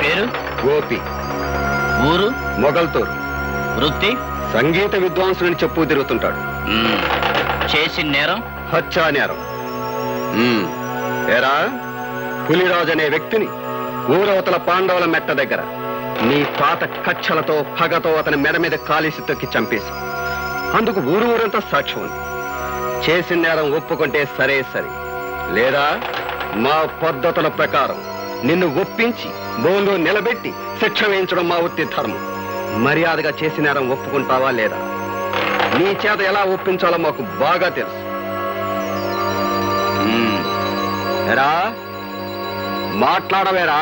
పేరు గోపి. ఊరు మొగల్తూరు. వృత్తి సంగీత విద్వాంసుని చెప్పు తిరుగుతుంటాడు. చేసిన నేరం హత్యా నేరం. ఏరా, పులిరాజు అనే వ్యక్తిని ఊరవతల పాండవుల మెట్ట దగ్గర నీ పాత కక్షలతో పగతో అతని మెడ మీద కాలిసి తొక్కి చంపేసి అందుకు ఊరంతా సాక్ష్యం ఉంది. చేసిన నేరం ఒప్పుకుంటే సరే సరే, లేదా మా పద్ధతుల ప్రకారం నిన్ను ఒప్పించి బోన్లో నిలబెట్టి శిక్ష వేయించడం మా వృత్తి ధర్మం. మర్యాదగా చేసిన నేరం ఒప్పుకుంటావా లేదా? నీ చేత ఎలా ఒప్పించాలో మాకు బాగా తెలుసు. ఎరా, మాట్లాడవేరా?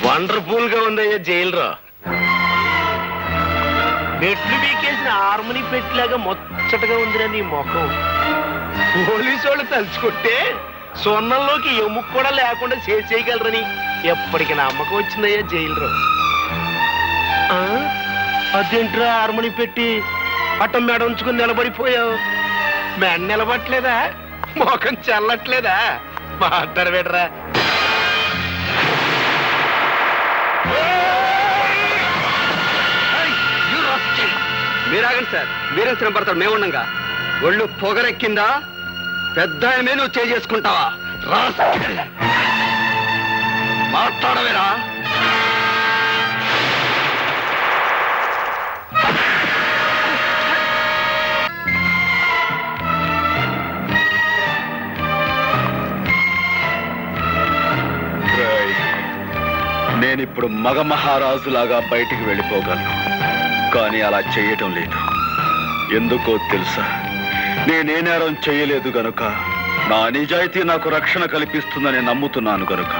వండర్ఫుల్ గా ఉందయ్యా జైలురా. మెట్లు వీకేసిన హార్మోని పెట్టిలాగా ముచ్చటగా ఉందిరా నీ ముఖం. పోలీసు వాళ్ళు తలుచుకుంటే సొన్నంలోకి ఎముక కూడా లేకుండా చేయగలరని ఎప్పటికి నమ్మకం వచ్చిందయ్యా జైలురా. అదేంట్రా హార్మోని పెట్టి అట్టం మేడ ఉంచుకుని నిలబడిపోయావు? మేడ నిలబట్టలేదా? ముఖం చల్లట్లేదా? మాట్లాడు పెట్టరా. మీరాగండి సార్, మీరే శ్రమ పడతాడు. మేముండగా ఒళ్ళు పొగరెక్కిందా? పెద్ద నువ్వు చేసుకుంటావా? మాట్లాడవేరా? నేనిప్పుడు మగ మహారాజులాగా బయటికి వెళ్ళిపోగలను, కానీ అలా చేయటం లేదు. ఎందుకో తెలుసా? నేనే నేరం చేయలేదు గనుక, నా నిజాయితీ నాకు రక్షణ కల్పిస్తుందని నమ్ముతున్నాను గనుక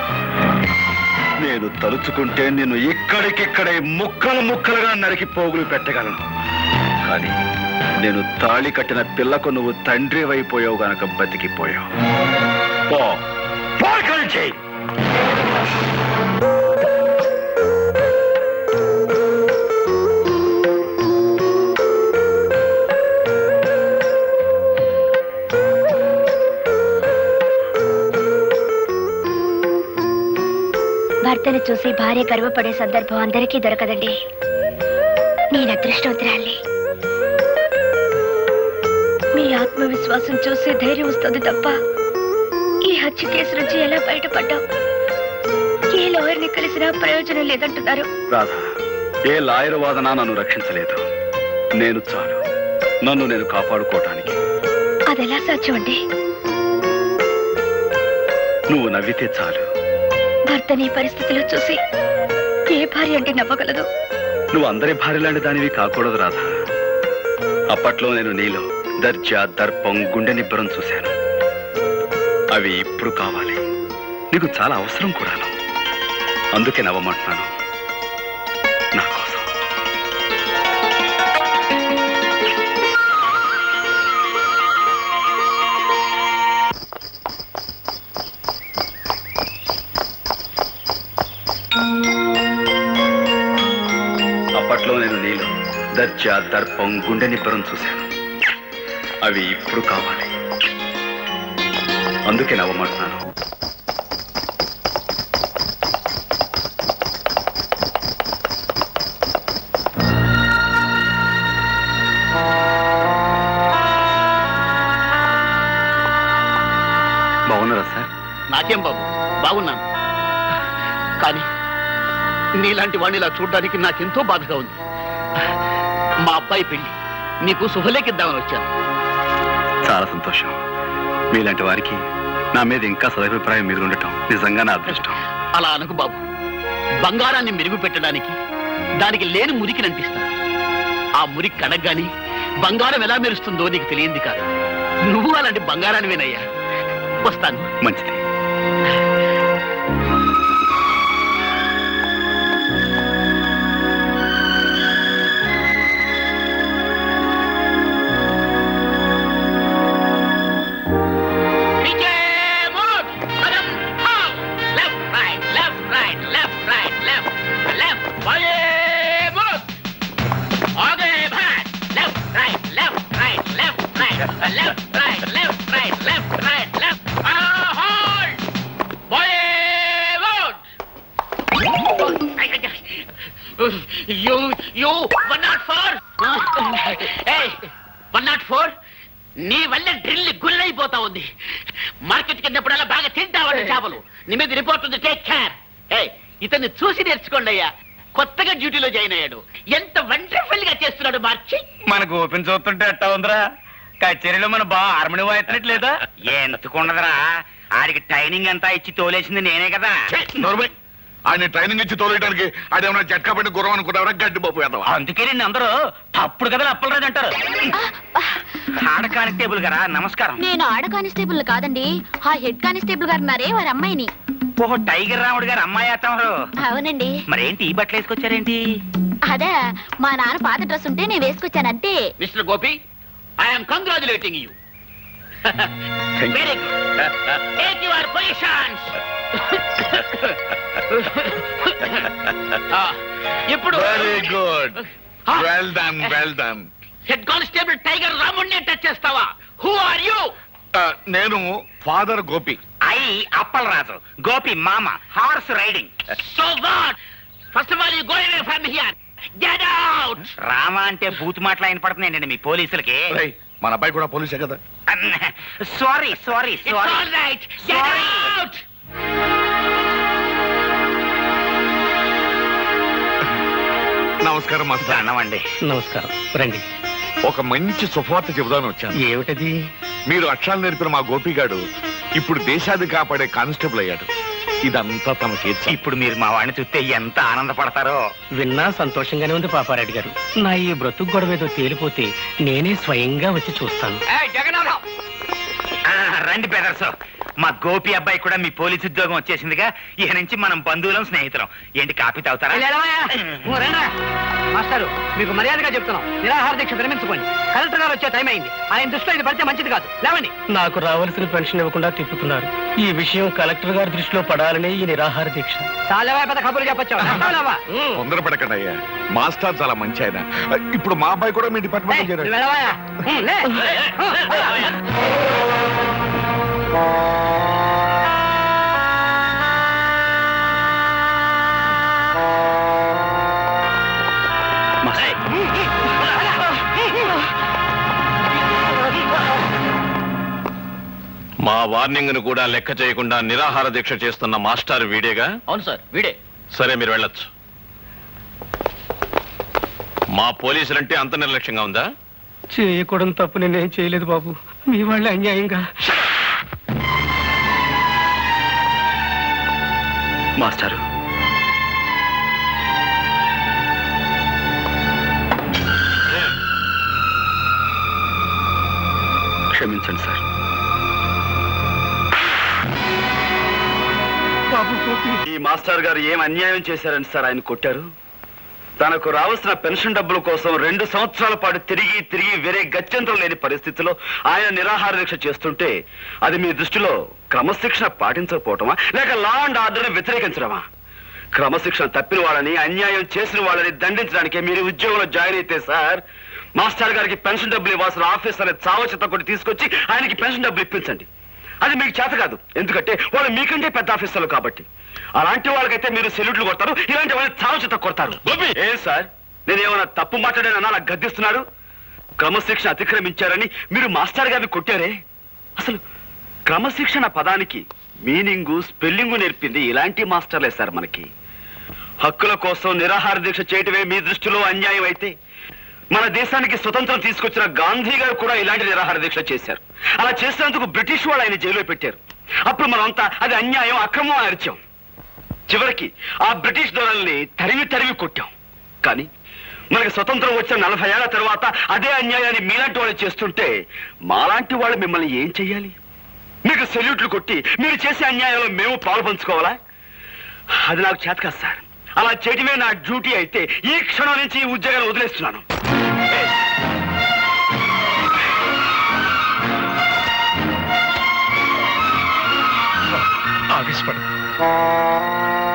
నేను తలుచుకుంటే నిన్ను ఇక్కడికిక్కడే ముక్కలు ముక్కలుగా నరికి పోగులు పెట్టగలను. కానీ నేను తాళి కట్టిన పిల్లకు నువ్వు తండ్రి అయిపోయావు గనక బతికిపోయావు. చెయ్యి. భర్తను చూసి భార్య గర్వపడే సందర్భం అందరికీ దొరకదండి. నేను అదృష్టవంతురాలి. మీ ఆత్మవిశ్వాసం చూసి ధైర్యం వస్తుంది తప్ప ఈ హత్య కేసు నుంచి ఎలా బయటపడ్డావు? ఏ లాయర్ని కలిసినా ప్రయోజనం లేదంటున్నారు. రాధా, ఏ లాయర్ వాదన నన్ను రక్షించలేదు. నేను చాలు నన్ను నేను కాపాడుకోవటానికి. అదెలా సాధ్యం అండి? నువ్వు నవ్వితే చాలు. భర్తని పరిస్థితులు చూసి ఏ భార్య అంటే నవ్వగలదు? నువ్వు అందరి భార్య లాంటి దానివి కాకూడదు రాధా. అప్పట్లో నేను నీలో దర్జా, దర్పం, గుండె నిబ్బరం చూశాను. అవి ఇప్పుడు కావాలి. నీకు చాలా అవసరం కూడాను. అందుకే నవ్వమంటున్నాను నా కోసం. అప్పట్లో నేను నీలో దర్జా, దర్పం, గుండె నిబ్బరం చూశాను. అవి ఇప్పుడు కావాలి. అందుకే నవ్వమంటున్నాను. బాగున్నారా సార్? నాకేం బాబు, బాగున్నాను. కానీ నీలాంటి వాడిని ఇలా చూడడానికి నాకెంతో బాధగా ఉంది. మా అబ్బాయి పెళ్లి మీకు శుభలేఖిద్దామని వచ్చాను. చాలా సంతోషం. మీలాంటి వారికి నా మీద ఇంకా సదభిప్రాయం మీద ఉండటం నిజంగా నా అదృష్టం. అలా అనకు బాబు. బంగారాన్ని మెరుగు పెట్టడానికి దానికి లేని మురికి అంటిస్తాను. ఆ మురికి కడగ్గాని బంగారం ఎలా మెరుస్తుందో నీకు తెలియంది కాదు. నువ్వు అలాంటి బంగారాన్ని వినయ్యా. వస్తాను. మంచిది. You 104. Hey, 104. నీ వల్ల డ్రిల్ గుల్లైపోతా ఉంది. మార్కెట్కి వెళ్ళినప్పుడల్లా బాగా తింటావండి చేపలు. నీ మీద రిపోర్ట్ ఉంది. Take care. ఇతన్ని చూసి నేర్చుకోండి అయ్యా. కొత్తగా డ్యూటీలో జాయిన్ అయ్యాడు. ఎంత వండర్ఫుల్ గా చేస్తున్నాడు మార్చి. మనకు ఓపెన్ చూస్తుంటే ఎట్టా ఉందిరా? కచేరీలో మన బాగా హార్మోని వాయిస్తున్నట్లేదా? ఎందుకుండదురా, ఆడికి ట్రైనింగ్ అంతా ఇచ్చి తోలేసింది నేనే కదా. ఆయన ట్రైనింగ్ ఇచ్చి తోలేయడానికి ఆడేమన్నా జట్కా పట్టి గుర్రం అనుకుంటావరా? గడ్డి బాబు వేద్దాం. అందుకే నిన్ను అందరూ తప్పుడు కదా అప్పలరాజు అంటారు. ఆడ కానిస్టేబుల్ గారా, నమస్కారం. నేను ఆడ కానిస్టేబుల్ కాదండి, ఆ హెడ్ కానిస్టేబుల్ గారు ఉన్నారే వారి అమ్మాయిని. ఓహో, టైగర్ రాముడు గారు అమ్మాయి అత్తమారు. అవునండి. మరేంటి ఈ బట్టలు వేసుకొచ్చారేంటి? అదే మా నాన్న పాత డ్రెస్ ఉంటే నేను వేసుకొచ్చాను అంతే. Mister Gopi, I'm congratulating you. Very good. Take your positions. ఇప్పుడు very good. Well done, well done. Head constable tiger రాముడిని టచ్ చేస్తావా? Who are you? నేను ఫాదర్ గోపి. ఐ అప్పలరాజు, గోపి మామ, horse riding. So what? First of all you go away from here. Get out. Rama అంటే బూత్ మాటలు ఆయన పడుతున్నాయండి మీ పోలీసులకి. రేయ్, మన అబ్బాయి కూడా పోలీసే కదా. Sorry sorry it's sorry. All right. Get out. నమస్కారం మాస్టర్. అన్నమండి. నమస్కారం, రండి. ఒక మంచి శుభవార్త చెబుదామని వచ్చాను. ఏమిటది? మీరు అక్షరాలు నేర్పిన మా గోపిగాడు ఇప్పుడు దేశాన్ని కాపాడే కానిస్టేబుల్ అయ్యాడు. ఇదంతా తమ చేతి. ఇప్పుడు మీరు మా వాడిని చూస్తే ఎంత ఆనందపడతారో. విన్నా సంతోషంగానే ఉంది పాపారెడ్డి గారు. నా ఈ బ్రతుకు గొడవ ఏదో తేలిపోతే నేనే స్వయంగా వచ్చి చూస్తాను. రండి బ్రదర్స్. మా గోపి అబ్బాయి కూడా మీ పోలీసు ఉద్యోగం వచ్చేసిందిగా. ఇక నుంచి మనం బంధువులం, స్నేహితులం. ఏంటి కాపీ తాగుతారా? మాస్టారు, మీకు మర్యాదగా చెప్తున్నాం, నిరాహార దీక్ష విరమించుకోండి. కలెక్టర్ గారు వచ్చే టైం అయింది. ఆయన దృష్టిలో ఇది పడితే మంచిది కాదు. లేవండి. నాకు రావాల్సిన పెన్షన్ ఇవ్వకుండా తిప్పుతున్నారు. ఈ విషయం కలెక్టర్ గారి దృష్టిలో పడాలనే ఈ నిరాహార దీక్ష. చాలా పెద్ద కబుర్లు చెప్పొచ్చావా? తొందరపడకండి అయ్యా. మాస్టర్ చాలా మంచి ఆయన. ఇప్పుడు మా అబ్బాయి కూడా మీ డిపార్ట్మెంట్ చేరాడు. మా వార్నింగ్ ను కూడా లెక్క చేయకుండా నిరాహార దీక్ష చేస్తున్న మాస్టర్ వీడేగా? అవును సార్, వీడే. సరే, మీరు వెళ్ళొచ్చు. మా పోలీసులంటే అంత నిర్లక్ష్యంగా ఉందా? చేయకూడదు తప్పు నేనేం చేయలేదు బాబు. మీ వాళ్ళే అన్యాయంగా. మాస్టారు, క్షమించండి సార్. ఈ మాస్టర్ గారు ఏం అన్యాయం చేశారని సార్ ఆయన కొట్టారు? తనకు రావాల్సిన పెన్షన్ డబ్బుల కోసం 2 సంవత్సరాల పాటు తిరిగి తిరిగి వేరే గత్యంతరం లేని పరిస్థితిలో ఆయన నిరాహార దీక్ష చేస్తుంటే అది మీ దృష్టిలో క్రమశిక్షణ పాటించకపోవటమా, లేక లా అండ్ ఆర్డర్ని వ్యతిరేకించడమా? క్రమశిక్షణ తప్పిన వాళ్ళని, అన్యాయం చేసిన వాళ్ళని దండించడానికే మీరు ఉద్యోగంలో జాయిన్ అయితే సార్, మాస్టర్ గారికి పెన్షన్ డబ్బులు ఇవ్వాల్సిన ఆఫీసర్ చావచిత కొట్టి తీసుకొచ్చి ఆయనకి పెన్షన్ డబ్బులు ఇప్పించండి. అది మీకు చేత కాదు, ఎందుకంటే వాళ్ళు మీకంటే పెద్ద ఆఫీసర్లు కాబట్టి. అలాంటి వాళ్ళకైతే మీరు సెల్యూట్లు కొడతారు, ఇలాంటి వాళ్ళని చావచిత కొడతారు. ఏ సార్, నేనేమన్నా తప్పు మాట్లాడానన్నా నాకు గద్దిస్తున్నారు? క్రమశిక్షణ అతిక్రమించారని మీరు మాస్టర్ గారిని కొట్టారే? అసలు క్రమశిక్షణ పదానికి మీనింగు, స్పెల్లింగు నేర్పింది ఇలాంటి మాస్టర్లే సార్ మనకి. హక్కుల కోసం నిరాహార దీక్ష చేయటమే మీ దృష్టిలో అన్యాయం అయితే మన దేశానికి స్వతంత్రం తీసుకొచ్చిన గాంధీ గారు కూడా ఇలాంటి నిరాహార దీక్ష చేశారు. అలా చేసినందుకు బ్రిటిష్ వాళ్ళు ఆయన జైల్లో పెట్టారు. అప్పుడు మనమంతా అది అన్యాయం, అక్రమం అని అరిచాం. చివరికి ఆ బ్రిటిష్ దొరల్ని తరిమి కొట్టాం. కానీ మనకి స్వతంత్రం వచ్చిన 40 ఏళ్ల తర్వాత అదే అన్యాయాన్ని మీలాంటి వాళ్ళు చేస్తుంటే మాలాంటి వాళ్ళు మిమ్మల్ని ఏం చెయ్యాలి? మీకు సెల్యూట్లు కొట్టి మీరు చేసే అన్యాయంలో మేము పాలు పంచుకోవాలా? అది నాకు చేత కాదు సార్. అలా చేయటమే నా డ్యూటీ అయితే ఈ క్షణం నుంచి ఈ ఉద్యోగాన్ని వదిలేస్తున్నాను.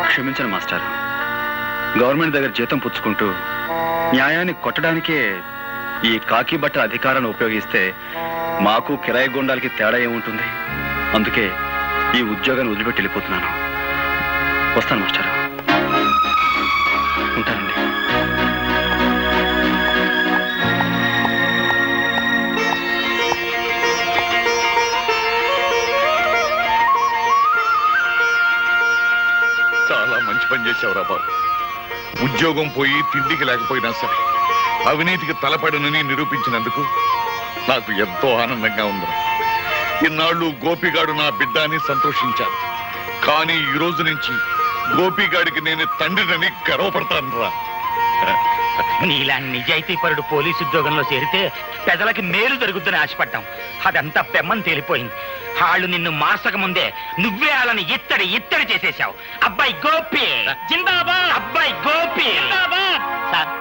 క్షమించండి మాస్టర్. గవర్నమెంట్ దగ్గర జీతం పుచ్చుకుంటూ న్యాయాన్ని కొట్టడానికే ఈ కాకి బట్ట అధికారాన్ని ఉపయోగిస్తే మాకు కిరాయి గుండాలకి తేడా ఏముంటుంది? అందుకే ఈ ఉద్యోగాన్ని వదిలిపెట్టి వెళ్ళిపోతున్నాను. వస్తాను మాస్టర్. ఉంటానండి. చాలా మంచి పని చేసావురా బాబు. ఉద్యోగం పోయి తిండికి లేకపోయినా సరే అవినీతికి తలపడనని నిరూపించినందుకు నాకు ఎంతో ఆనందంగా ఉంది. ఇన్నాళ్ళు గోపిగాడు నా బిడ్డ అని సంతోషించాను. కానీ ఈ రోజు నుంచి గోపిగాడికి నేను తండ్రినని గర్వపడతాను రా. నీలా నిజాయితీపరుడు పోలీసు ఉద్యోగంలో చేరితే ప్రజలకి మేలు జరుగుతుందని ఆశపడ్డాం. అదంతా పెమ్మని తేలిపోయింది. వాళ్ళు నిన్ను మార్చక ముందే నువ్వే వాళ్ళని ఇత్తడి చేసేశావు. అబ్బాయి గోపి జిందాబాద్, అబ్బాయి గోపి జిందాబాద్. సార్,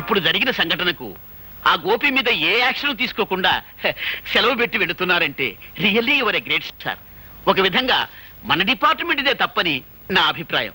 ఇప్పుడు జరిగిన సంఘటనకు ఆ గోపి మీద ఏ యాక్షన్ తీసుకోకుండా సెలవు పెట్టి వెళుతున్నారంటే really you're a great sir. ఒక విధంగా మన డిపార్ట్మెంట్ ఇదే తప్పని నా అభిప్రాయం.